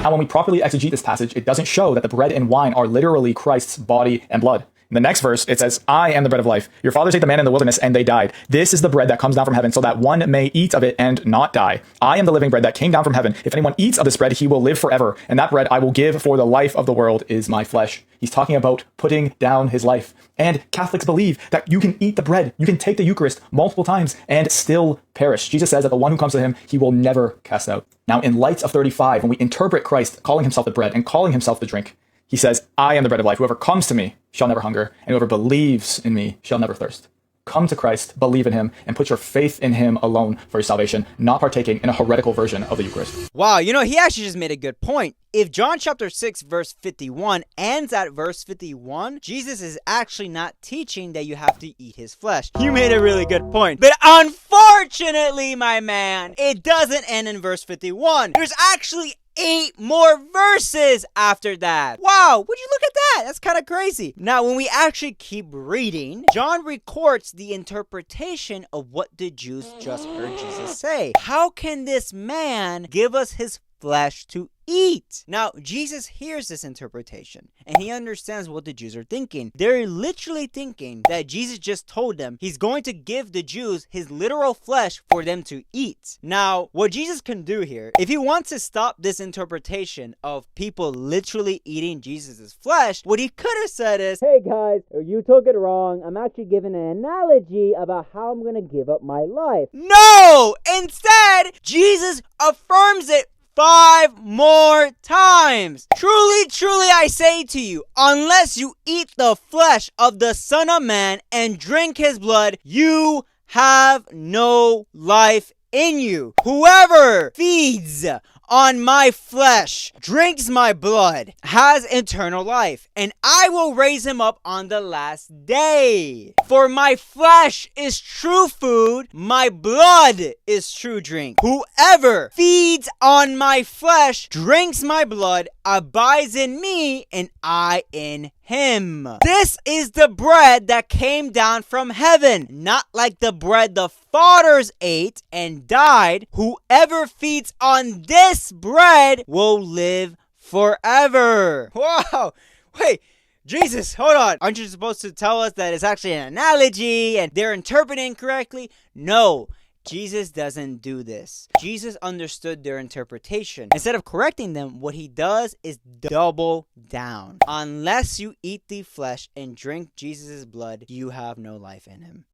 Now, when we properly exegete this passage, it doesn't show that the bread and wine are literally Christ's body and blood. In the next verse, it says, I am the bread of life. Your fathers ate the manna in the wilderness, and they died. This is the bread that comes down from heaven, so that one may eat of it and not die. I am the living bread that came down from heaven. If anyone eats of this bread, he will live forever. And that bread I will give for the life of the world is my flesh. He's talking about putting down his life. And Catholics believe that you can eat the bread, you can take the Eucharist multiple times and still perish. Jesus says that the one who comes to him, he will never cast out. Now, in Lights of 35, when we interpret Christ calling himself the bread and calling himself the drink, he says, I am the bread of life. Whoever comes to me shall never hunger, and whoever believes in me shall never thirst. Come to Christ, believe in him, and put your faith in him alone for your salvation, not partaking in a heretical version of the Eucharist. Wow, he actually just made a good point. If John chapter 6 verse 51 ends at verse 51, Jesus is actually not teaching that you have to eat his flesh. You made a really good point. But unfortunately, my man, it doesn't end in verse 51. There's actually 8 more verses after that. Wow, would you look at that? That's kind of crazy. Now, when we actually keep reading, John records the interpretation of what the Jews just heard Jesus say. How can this man give us his flesh to eat? Now, Jesus hears this interpretation, and he understands what the Jews are thinking. They're literally thinking that Jesus just told them he's going to give the Jews his literal flesh for them to eat. Now, what Jesus can do here, if he wants to stop this interpretation of people literally eating Jesus' flesh, what he could have said is, hey guys, you took it wrong. I'm actually giving an analogy about how I'm going to give up my life. No! Instead, Jesus affirms it 5 more times. Truly, truly, I say to you, unless you eat the flesh of the Son of Man and drink his blood, you have no life in you. Whoever feeds on my flesh, drinks my blood, has eternal life, and I will raise him up on the last day. For my flesh is true food, my blood is true drink. Whoever feeds on my flesh, drinks my blood, abides in me, and I in him. This is the bread that came down from heaven, not like the bread the fathers ate and died. Whoever feeds on this bread will live forever. Wow. Wait. Jesus, hold on. Aren't you supposed to tell us that it's actually an analogy and they're interpreting correctly? No. Jesus doesn't do this. Jesus understood their interpretation. Instead of correcting them, what he does is double down. Unless you eat the flesh and drink Jesus' blood, you have no life in him.